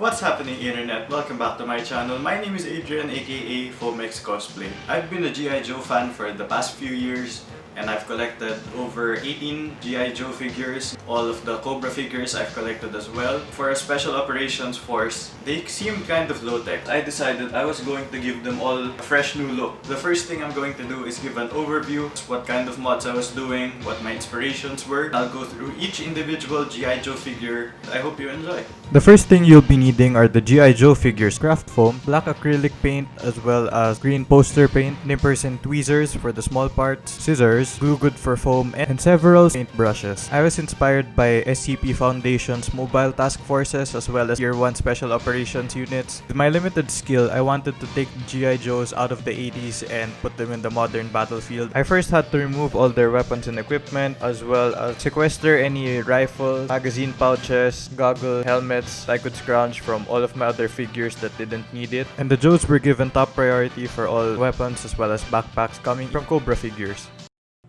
What's happening, internet? Welcome back to my channel. My name is Adrian, aka Fomex Cosplay. I've been a G.I. Joe fan for the past few years, and I've collected over 18 G.I. Joe figures. All of the Cobra figures I've collected as well. For a Special Operations Force, they seem kind of low-tech. I decided I was going to give them all a fresh new look. The first thing I'm going to do is give an overview, what kind of mods I was doing, what my inspirations were. I'll go through each individual G.I. Joe figure. I hope you enjoy. The first thing you'll be needing are the G.I. Joe figures, craft foam, black acrylic paint, as well as green poster paint, nippers and tweezers for the small parts, scissors, glue good for foam, and several paint brushes. I was inspired by SCP Foundation's mobile task forces as well as Tier 1 special operations units. With my limited skill, I wanted to take G.I. Joes out of the 80s and put them in the modern battlefield. I first had to remove all their weapons and equipment, as well as sequester any rifle, magazine pouches, goggle, helmets I could scrounge from all of my other figures that didn't need it. And the Joes were given top priority for all weapons as well as backpacks coming from Cobra figures.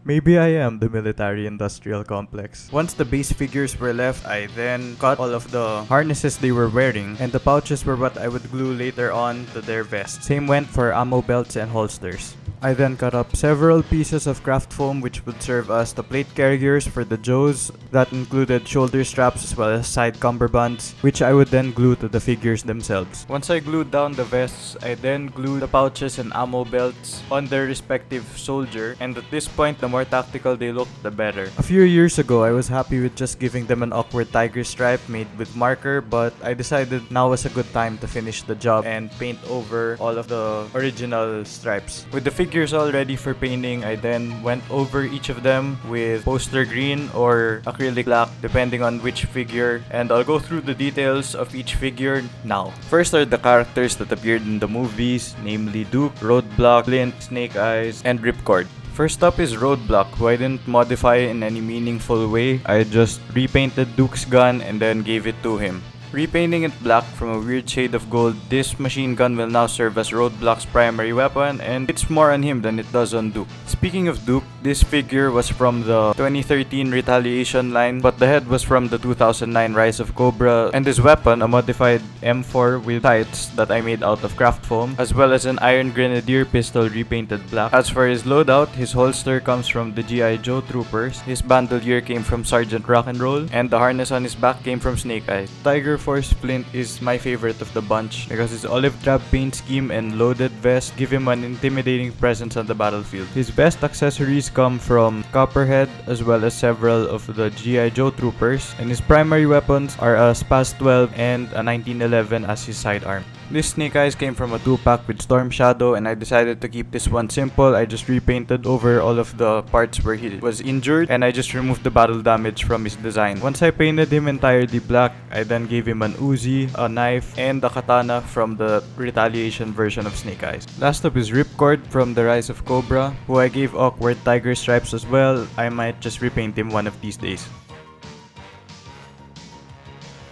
Maybe I am the military-industrial complex. Once the base figures were left, I then cut all of the harnesses they were wearing, and the pouches were what I would glue later on to their vests. Same went for ammo belts and holsters. I then cut up several pieces of craft foam which would serve as the plate carriers for the Joes. That included shoulder straps as well as side cummerbunds, which I would then glue to the figures themselves. Once I glued down the vests, I then glued the pouches and ammo belts on their respective soldier, and at this point, the more tactical they looked, the better. A few years ago, I was happy with just giving them an awkward tiger stripe made with marker, but I decided now was a good time to finish the job and paint over all of the original stripes. With the figures all ready for painting, I then went over each of them with poster green or acrylic black depending on which figure, and I'll go through the details of each figure now. First are the characters that appeared in the movies, namely Duke, Roadblock, Flint, Snake Eyes, and Ripcord. First up is Roadblock, who I didn't modify in any meaningful way. I just repainted Duke's gun and then gave it to him. Repainting it black from a weird shade of gold, this machine gun will now serve as Roadblock's primary weapon, and it's more on him than it does on Duke. Speaking of Duke, this figure was from the 2013 Retaliation line, but the head was from the 2009 Rise of Cobra, and his weapon, a modified M4 with sights that I made out of craft foam, as well as an Iron Grenadier pistol repainted black. As for his loadout, his holster comes from the G.I. Joe troopers, his bandolier came from Sergeant Rock'n'Roll, and the harness on his back came from Snake Eyes. Tiger Force Flint is my favorite of the bunch because his olive drab paint scheme and loaded vest give him an intimidating presence on the battlefield. His best accessories come from Copperhead as well as several of the G.I. Joe troopers, and his primary weapons are a Spaz 12 and a 1911 as his sidearm. This Snake Eyes came from a 2-pack with Storm Shadow, and I decided to keep this one simple. I just repainted over all of the parts where he was injured, and I just removed the battle damage from his design. Once I painted him entirely black, I then gave him an Uzi, a knife, and a katana from the Retaliation version of Snake Eyes. Last up is Ripcord from the Rise of Cobra, who I gave awkward tiger stripes as well. I might just repaint him one of these days.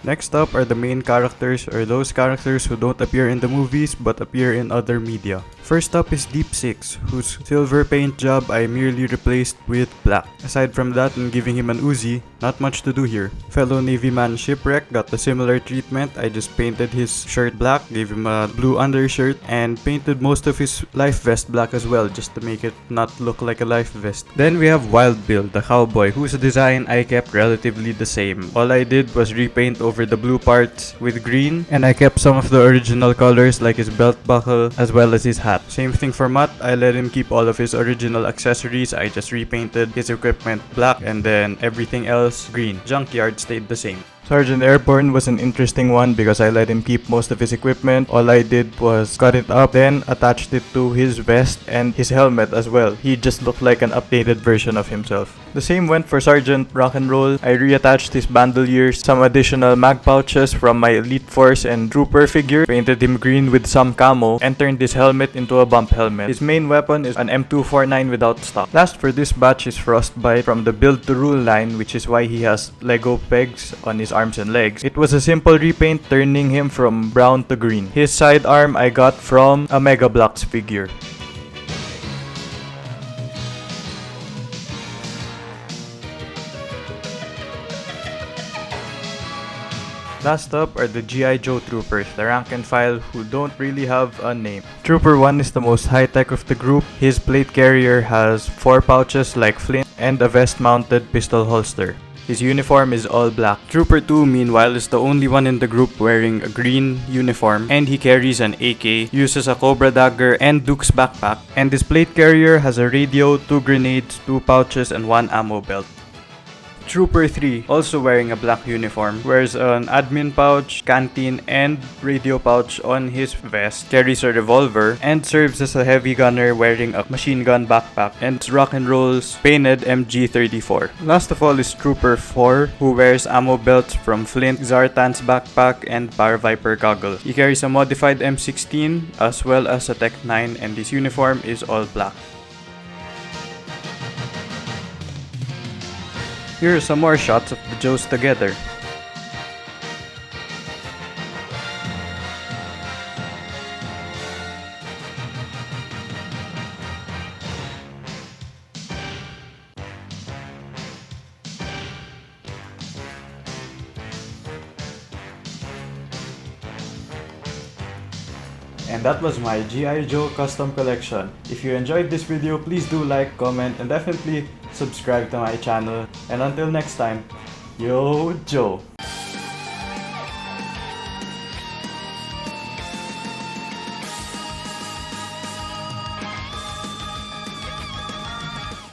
Next up are the main characters, or those characters who don't appear in the movies but appear in other media. First up is Deep Six, whose silver paint job I merely replaced with black. Aside from that and giving him an Uzi, not much to do here. Fellow Navy man Shipwreck got the similar treatment. I just painted his shirt black, gave him a blue undershirt, and painted most of his life vest black as well, just to make it not look like a life vest. Then we have Wild Bill, the cowboy, whose design I kept relatively the same. All I did was repaint over the blue parts with green, and I kept some of the original colors like his belt buckle as well as his hat. Same thing for Matt, I let him keep all of his original accessories. I just repainted his equipment black and then everything else green. Junkyard stayed the same. Sergeant Airborne was an interesting one because I let him keep most of his equipment. All I did was cut it up, then attached it to his vest and his helmet as well. He just looked like an updated version of himself. The same went for Sergeant Rock'n'Roll. I reattached his bandoliers, some additional mag pouches from my Elite Force and Trooper figure, painted him green with some camo, and turned his helmet into a bump helmet. His main weapon is an M249 without stock. Last for this batch is Frostbite from the Build to Rule line, which is why he has Lego pegs on his arms and legs. It was a simple repaint, turning him from brown to green. His sidearm I got from a Mega Bloks figure. Last up are the G.I. Joe troopers, the rank and file who don't really have a name. Trooper 1 is the most high-tech of the group. His plate carrier has 4 pouches like Flint and a vest-mounted pistol holster. His uniform is all black. Trooper 2 meanwhile is the only one in the group wearing a green uniform, and he carries an AK, uses a Cobra dagger and Duke's backpack, and his plate carrier has a radio, 2 grenades, 2 pouches, and 1 ammo belt. Trooper 3, also wearing a black uniform, wears an admin pouch, canteen, and radio pouch on his vest, carries a revolver, and serves as a heavy gunner wearing a machine gun backpack and rock and rolls painted MG34. Last of all is Trooper 4, who wears ammo belts from Flint, Zartan's backpack, and Paraviper goggles. He carries a modified M16 as well as a Tech 9, and his uniform is all black. Here are some more shots of the Joes together. And that was my G.I. Joe custom collection. If you enjoyed this video, please do like, comment, and definitely subscribe to my channel. And until next time, yo Joe!